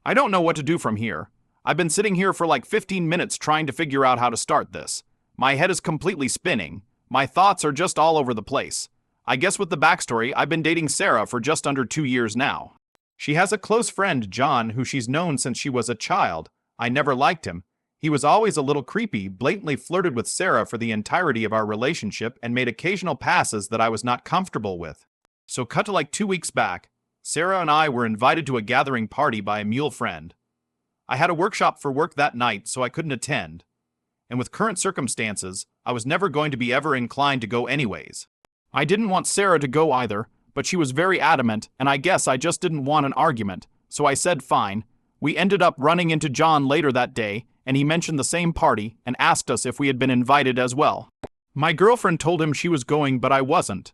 I don't know what to do from here. I've been sitting here for like 15 minutes trying to figure out how to start this. My head is completely spinning. My thoughts are just all over the place. I guess with the backstory, I've been dating Sarah for just under 2 years now. She has a close friend, John, who she's known since she was a child. I never liked him. He was always a little creepy, blatantly flirted with Sarah for the entirety of our relationship, and made occasional passes that I was not comfortable with. So cut to like 2 weeks back, Sarah and I were invited to a gathering party by a mule friend. I had a workshop for work that night, so I couldn't attend. And with current circumstances, I was never going to be ever inclined to go anyways. I didn't want Sarah to go either, but she was very adamant, and I guess I just didn't want an argument, so I said fine. We ended up running into John later that day, and he mentioned the same party and asked us if we had been invited as well. My girlfriend told him she was going, but I wasn't.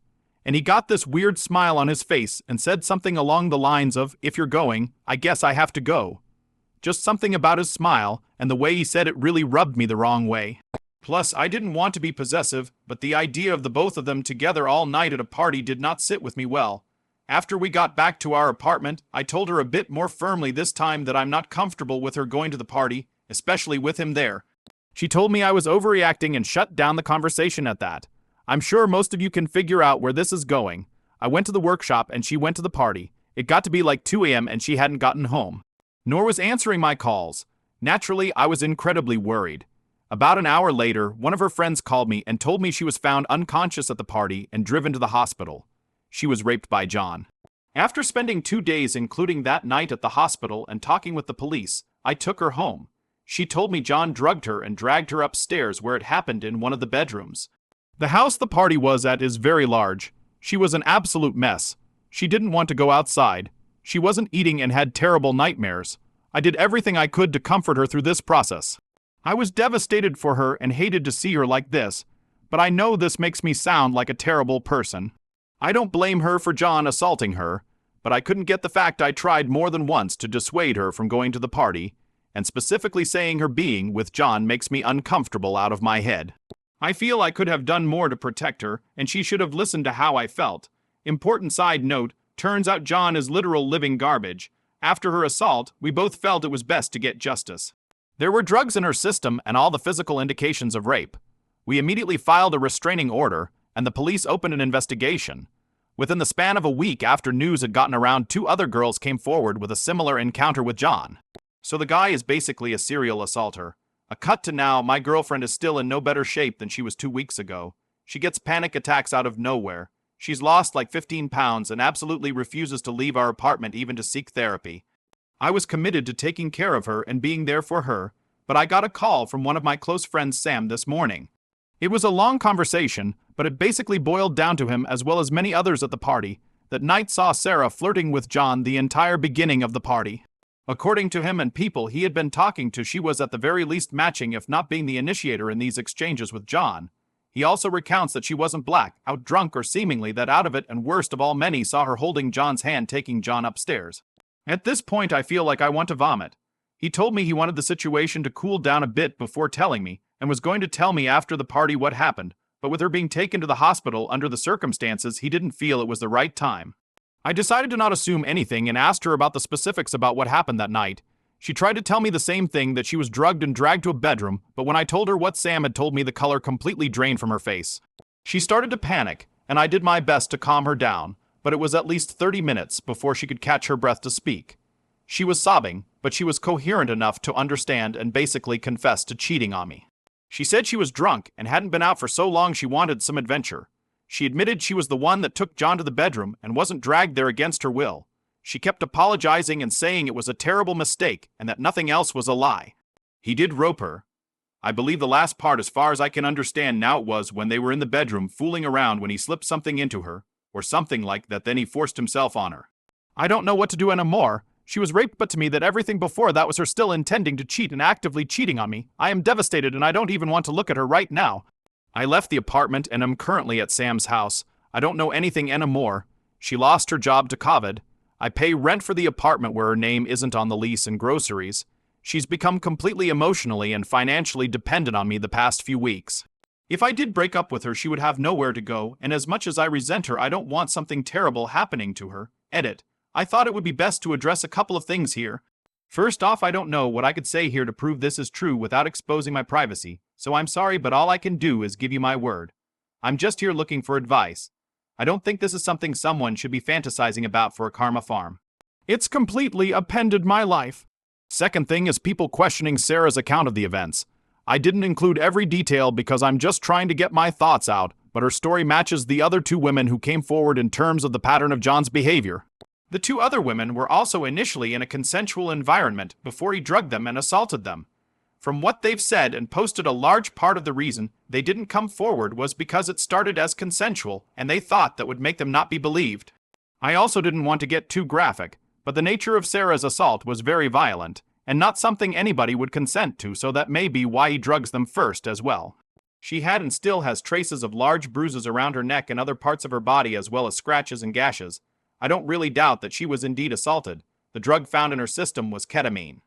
And he got this weird smile on his face and said something along the lines of, "If you're going, I guess I have to go." Just something about his smile and the way he said it really rubbed me the wrong way. Plus, I didn't want to be possessive, but the idea of the both of them together all night at a party did not sit with me well. After we got back to our apartment, I told her a bit more firmly this time that I'm not comfortable with her going to the party, especially with him there. She told me I was overreacting and shut down the conversation at that. I'm sure most of you can figure out where this is going. I went to the workshop and she went to the party. It got to be like 2 a.m. and she hadn't gotten home, nor was answering my calls. Naturally, I was incredibly worried. About an hour later, one of her friends called me and told me she was found unconscious at the party and driven to the hospital. She was raped by John. After spending 2 days, including that night at the hospital and talking with the police, I took her home. She told me John drugged her and dragged her upstairs where it happened in one of the bedrooms. The house the party was at is very large. She was an absolute mess. She didn't want to go outside. She wasn't eating and had terrible nightmares. I did everything I could to comfort her through this process. I was devastated for her and hated to see her like this, but I know this makes me sound like a terrible person. I don't blame her for John assaulting her, but I couldn't get the fact I tried more than once to dissuade her from going to the party, and specifically saying her being with John makes me uncomfortable out of my head. I feel I could have done more to protect her, and she should have listened to how I felt. Important side note, turns out John is literal living garbage. After her assault, we both felt it was best to get justice. There were drugs in her system and all the physical indications of rape. We immediately filed a restraining order, and the police opened an investigation. Within the span of a week after news had gotten around, 2 other girls came forward with a similar encounter with John. So the guy is basically a serial assaulter. A cut to now, my girlfriend is still in no better shape than she was 2 weeks ago. She gets panic attacks out of nowhere. She's lost like 15 pounds and absolutely refuses to leave our apartment even to seek therapy. I was committed to taking care of her and being there for her, but I got a call from one of my close friends, Sam, this morning. It was a long conversation, but it basically boiled down to him, as well as many others at the party, that night saw Sarah flirting with John the entire beginning of the party. According to him and people he had been talking to, she was at the very least matching, if not being the initiator in these exchanges with John. He also recounts that she wasn't black, out drunk, or seemingly that out of it, and worst of all, many saw her holding John's hand taking John upstairs. At this point, I feel like I want to vomit. He told me he wanted the situation to cool down a bit before telling me, and was going to tell me after the party what happened, but with her being taken to the hospital under the circumstances, he didn't feel it was the right time. I decided to not assume anything and asked her about the specifics about what happened that night. She tried to tell me the same thing, that she was drugged and dragged to a bedroom, but when I told her what Sam had told me, the color completely drained from her face. She started to panic, and I did my best to calm her down, but it was at least 30 minutes before she could catch her breath to speak. She was sobbing, but she was coherent enough to understand and basically confessed to cheating on me. She said she was drunk and hadn't been out for so long she wanted some adventure. She admitted she was the one that took John to the bedroom and wasn't dragged there against her will. She kept apologizing and saying it was a terrible mistake and that nothing else was a lie. He did rope her. I believe the last part, as far as I can understand now, it was when they were in the bedroom fooling around when he slipped something into her, or something like that, then he forced himself on her. I don't know what to do anymore. She was raped, but to me that everything before that was her still intending to cheat and actively cheating on me. I am devastated and I don't even want to look at her right now. I left the apartment and am currently at Sam's house. I don't know anything anymore. She lost her job to COVID. I pay rent for the apartment where her name isn't on the lease, and groceries. She's become completely emotionally and financially dependent on me the past few weeks. If I did break up with her, she would have nowhere to go, and as much as I resent her, I don't want something terrible happening to her. Edit. I thought it would be best to address a couple of things here. First off, I don't know what I could say here to prove this is true without exposing my privacy, so I'm sorry, but all I can do is give you my word. I'm just here looking for advice. I don't think this is something someone should be fantasizing about for a karma farm. It's completely upended my life. Second thing is people questioning Sarah's account of the events. I didn't include every detail because I'm just trying to get my thoughts out, but her story matches the other two women who came forward in terms of the pattern of John's behavior. The two other women were also initially in a consensual environment before he drugged them and assaulted them. From what they've said and posted, a large part of the reason they didn't come forward was because it started as consensual and they thought that would make them not be believed. I also didn't want to get too graphic, but the nature of Sarah's assault was very violent and not something anybody would consent to, so that may be why he drugs them first as well. She had and still has traces of large bruises around her neck and other parts of her body, as well as scratches and gashes. I don't really doubt that she was indeed assaulted. The drug found in her system was ketamine.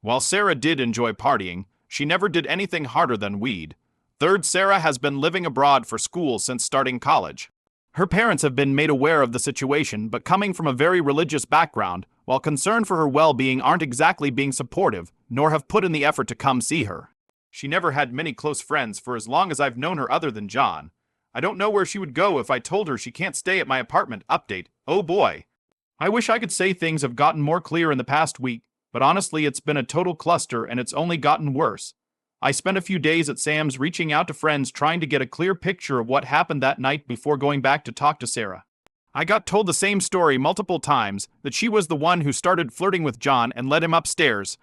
While Sarah did enjoy partying, she never did anything harder than weed. Third, Sarah has been living abroad for school since starting college. Her parents have been made aware of the situation, but coming from a very religious background, while concerned for her well-being, aren't exactly being supportive, nor have put in the effort to come see her. She never had many close friends for as long as I've known her other than John. I don't know where she would go if I told her she can't stay at my apartment. Update. Oh boy. I wish I could say things have gotten more clear in the past week, but honestly it's been a total cluster and it's only gotten worse. I spent a few days at Sam's reaching out to friends trying to get a clear picture of what happened that night before going back to talk to Sarah. I got told the same story multiple times, that she was the one who started flirting with John and led him upstairs.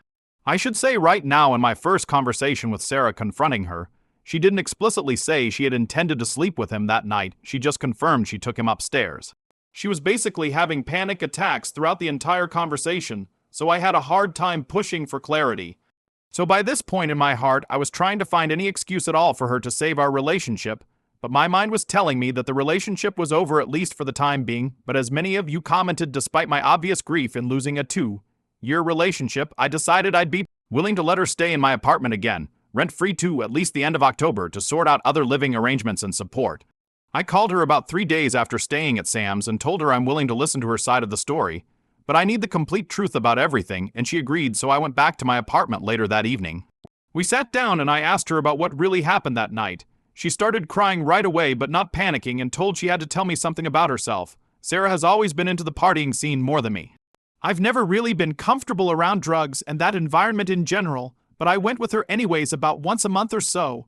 I should say right now, in my first conversation with Sarah confronting her, she didn't explicitly say she had intended to sleep with him that night, she just confirmed she took him upstairs. She was basically having panic attacks throughout the entire conversation, so I had a hard time pushing for clarity. So by this point in my heart, I was trying to find any excuse at all for her to save our relationship, but my mind was telling me that the relationship was over, at least for the time being. But as many of you commented, despite my obvious grief in losing a 2-year relationship, I decided I'd be willing to let her stay in my apartment again, rent-free to at least the end of October, to sort out other living arrangements and support. I called her about 3 days after staying at Sam's and told her I'm willing to listen to her side of the story, but I need the complete truth about everything, and she agreed, so I went back to my apartment later that evening. We sat down and I asked her about what really happened that night. She started crying right away, but not panicking, and told she had to tell me something about herself. Sarah has always been into the partying scene more than me. I've never really been comfortable around drugs and that environment in general, but I went with her anyways about once a month or so.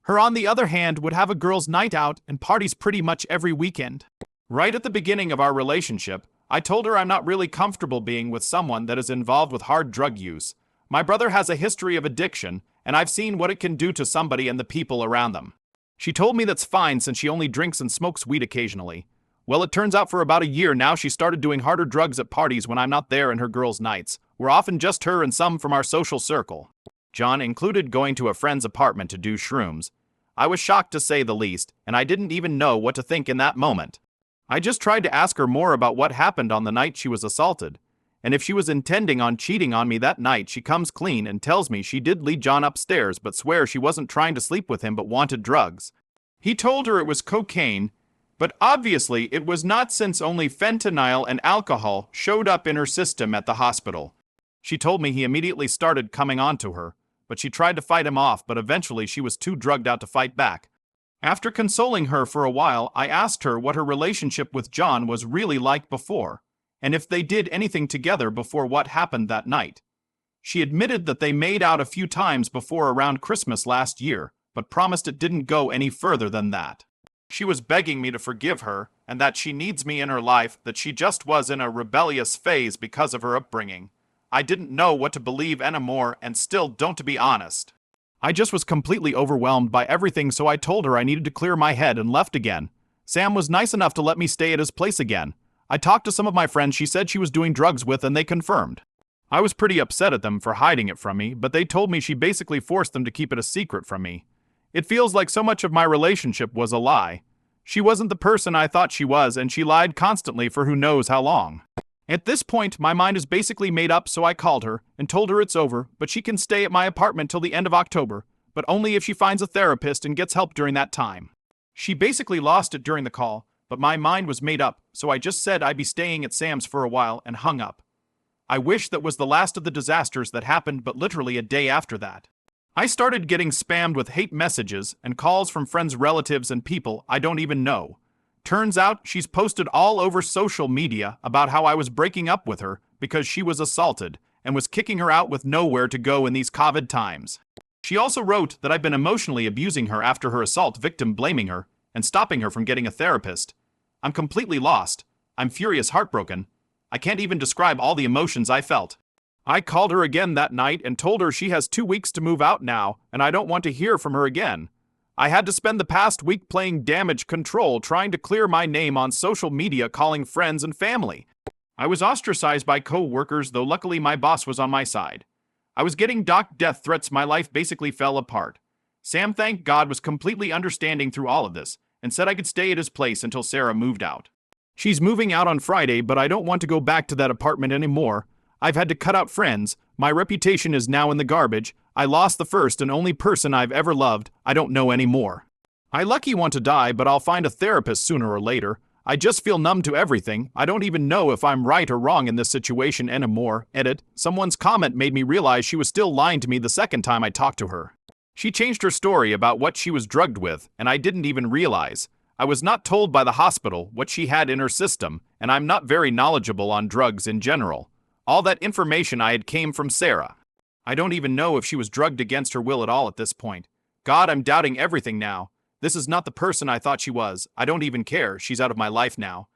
Her, on the other hand, would have a girls' night out and parties pretty much every weekend. Right at the beginning of our relationship, I told her I'm not really comfortable being with someone that is involved with hard drug use. My brother has a history of addiction, and I've seen what it can do to somebody and the people around them. She told me that's fine since she only drinks and smokes weed occasionally. Well, it turns out for about a year now she started doing harder drugs at parties when I'm not there, and her girls' nights were often just her and some from our social circle. John included going to a friend's apartment to do shrooms. I was shocked to say the least, and I didn't even know what to think in that moment. I just tried to ask her more about what happened on the night she was assaulted, and if she was intending on cheating on me that night. She comes clean and tells me she did lead John upstairs, but swears she wasn't trying to sleep with him but wanted drugs. He told her it was cocaine, but obviously it was not, since only fentanyl and alcohol showed up in her system at the hospital. She told me he immediately started coming on to her, but she tried to fight him off, but eventually she was too drugged out to fight back. After consoling her for a while, I asked her what her relationship with John was really like before, and if they did anything together before what happened that night. She admitted that they made out a few times before around Christmas last year, but promised it didn't go any further than that. She was begging me to forgive her, and that she needs me in her life, that she just was in a rebellious phase because of her upbringing. I didn't know what to believe anymore, and still don't, to be honest. I just was completely overwhelmed by everything, so I told her I needed to clear my head and left again. Sam was nice enough to let me stay at his place again. I talked to some of my friends she said she was doing drugs with, and they confirmed. I was pretty upset at them for hiding it from me, but they told me she basically forced them to keep it a secret from me. It feels like so much of my relationship was a lie. She wasn't the person I thought she was, and she lied constantly for who knows how long. At this point, my mind is basically made up, so I called her and told her it's over, but she can stay at my apartment till the end of October, but only if she finds a therapist and gets help during that time. She basically lost it during the call, but my mind was made up, so I just said I'd be staying at Sam's for a while and hung up. I wish that was the last of the disasters that happened, but literally a day after that, I started getting spammed with hate messages and calls from friends, relatives, and people I don't even know. Turns out she's posted all over social media about how I was breaking up with her because she was assaulted and was kicking her out with nowhere to go in these COVID times. She also wrote that I've been emotionally abusing her after her assault victim, blaming her and stopping her from getting a therapist. I'm completely lost. I'm furious, heartbroken. I can't even describe all the emotions I felt. I called her again that night and told her she has 2 weeks to move out now, and I don't want to hear from her again. I had to spend the past week playing damage control, trying to clear my name on social media, calling friends and family. I was ostracized by co-workers, though luckily my boss was on my side. I was getting death threats. My life basically fell apart. Sam, thank God, was completely understanding through all of this and said I could stay at his place until Sarah moved out. She's moving out on Friday, but I don't want to go back to that apartment anymore. I've had to cut out friends. My reputation is now in the garbage. I lost the first and only person I've ever loved. I don't know anymore. I lucky want to die, but I'll find a therapist sooner or later. I just feel numb to everything. I don't even know if I'm right or wrong in this situation anymore. Edit. Someone's comment made me realize she was still lying to me the second time I talked to her. She changed her story about what she was drugged with, and I didn't even realize. I was not told by the hospital what she had in her system, and I'm not very knowledgeable on drugs in general. All that information I had came from Sarah. I don't even know if she was drugged against her will at all at this point. God, I'm doubting everything now. This is not the person I thought she was. I don't even care. She's out of my life now.